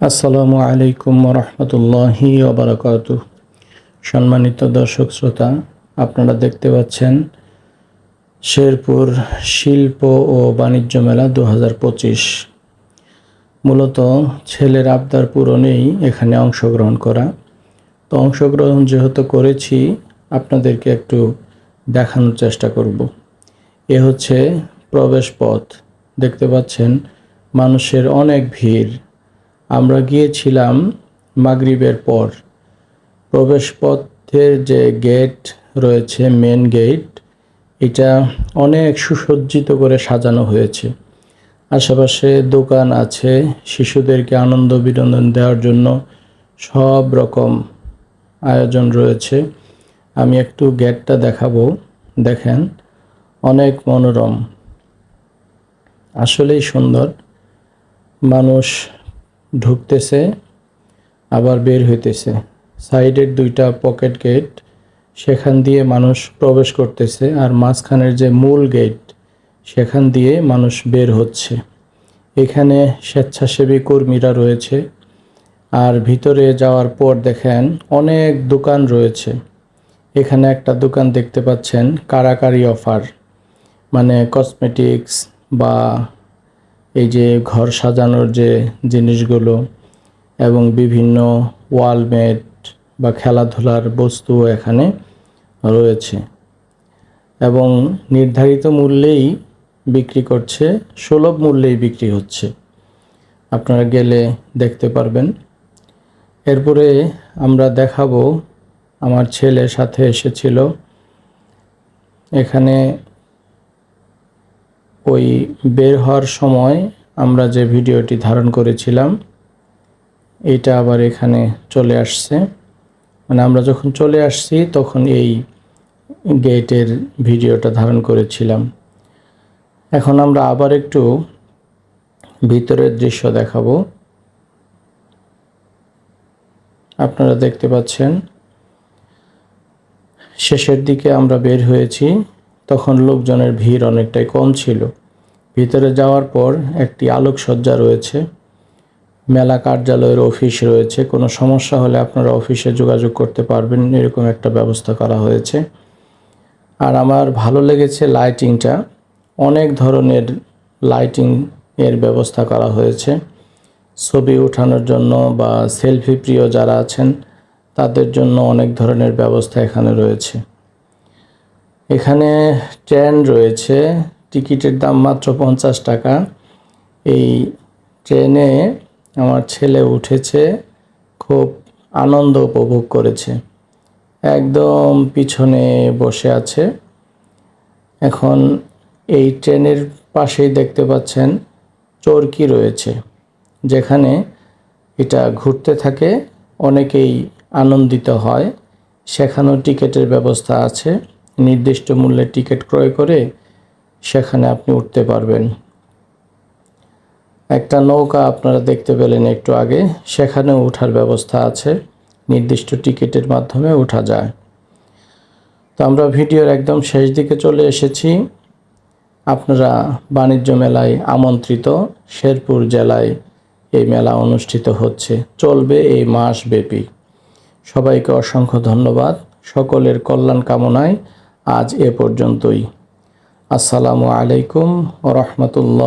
আসসালামু আলাইকুম রহমতুল্লাহি ওবরাকাতুহ। সম্মানিত দর্শক শ্রোতা, আপনারা দেখতে পাচ্ছেন শেরপুর শিল্প ও বাণিজ্য মেলা 2025। মূলত ছেলের আবদার পূরণেই এখানে অংশগ্রহণ করা। তো অংশগ্রহণ যেহেতু করেছি, আপনাদেরকে একটু দেখানোর চেষ্টা করব। এ হচ্ছে প্রবেশ পথ। দেখতে পাচ্ছেন মানুষের অনেক ভিড়। আমরা গিয়েছিলাম মাগরিবের পর। প্রবেশ পথের যে গেট রয়েছে, মেন গেট, এটা অনেক সুসজ্জিত করে সাজানো হয়েছে। আশেপাশে দোকান আছে, শিশুদেরকে আনন্দ বিনোদন দেওয়ার জন্য সব রকম আয়োজন রয়েছে। আমি একটু গেটটা দেখাবো, দেখেন অনেক মনোরম, আসলেই সুন্দর। মানুষ ঢুকতেছে আবার বের হইতেছে। সাইডের দুইটা পকেট গেট, সেখান দিয়ে মানুষ প্রবেশ করতেছে, আর মাঝখানের যে মূল গেট, সেখান দিয়ে মানুষ বের হচ্ছে। এখানে স্বেচ্ছাসেবী কর্মীরা রয়েছে। আর ভিতরে যাওয়ার পর দেখেন অনেক দোকান রয়েছে। এখানে একটা দোকান দেখতে পাচ্ছেন, কারাকারি অফার, মানে কসমেটিক্স বা এই যে ঘর সাজানোর যে জিনিসগুলো এবং বিভিন্ন ওয়ালমেট বা খেলাধুলার বস্তু এখানে রয়েছে এবং নির্ধারিত মূল্যেই বিক্রি করছে, সুলভ মূল্যেই বিক্রি হচ্ছে। আপনারা গেলে দেখতে পারবেন। এরপরে আমরা দেখাবো, আমার ছেলে সাথে এসেছিল। এখানে ওই বের হওয়ার সময় আমরা যে ভিডিওটি ধারণ করেছিলাম, এইটা আবার এখানে চলে আসছে। মানে আমরা যখন চলে আসছি তখন এই গেটের ভিডিওটা ধারণ করেছিলাম। এখন আমরা আবার একটু ভিতরের দৃশ্য দেখাবো। আপনারা দেখতে পাচ্ছেন শেষের দিকে আমরা বের হয়েছি, তখন লোকজনের ভিড় অনেকটাই কম ছিল। ভিতরে যাওয়ার পর একটি আলোকসজ্জা রয়েছে, মেলা কার্যালয়ের অফিস রয়েছে। কোনো সমস্যা হলে আপনারা অফিসে যোগাযোগ করতে পারবেন, এরকম একটা ব্যবস্থা করা হয়েছে। আর আমার ভালো লেগেছে লাইটিংটা, অনেক ধরনের লাইটিং এর ব্যবস্থা করা হয়েছে। ছবি ওঠানোর জন্য বা সেলফি প্রিয় যারা আছেন তাদের জন্য অনেক ধরনের ব্যবস্থা এখানে রয়েছে। এখানে ট্রেন রয়েছে, টিকিটের দাম মাত্র 50 টাকা। এই ট্রেনে আমার ছেলে উঠেছে, খুব আনন্দ উপভোগ করেছে, একদম পিছনে বসে আছে। এখন এই ট্রেনের পাশেই দেখতে পাচ্ছেন চরকি রয়েছে, যেখানে এটা ঘুরতে থাকে, অনেকেই আনন্দিত হয়। সেখানেও টিকিটের ব্যবস্থা আছে, নির্দিষ্ট মূল্যে টিকিট ক্রয় করে সেখানে আপনি উঠতে পারবেন। একটা নৌকা আপনারা দেখতে পেলেন একটু আগে, সেখানেও ওঠার ব্যবস্থা আছে, নির্দিষ্ট টিকিটের মাধ্যমে ওঠা যায়। তো আমরা ভিডিওর একদম শেষ দিকে চলে এসেছি। আপনারা বাণিজ্য মেলায় আমন্ত্রিত। শেরপুর জেলায় এই মেলা অনুষ্ঠিত হচ্ছে, চলবে এই মাস ব্যাপী। সবাইকে অসংখ্য ধন্যবাদ। সকলের কল্যাণ কামনায় আজ এ পর্যন্তই। আসসালামু আলাইকুম ওয়া রাহমাতুল্লাহ।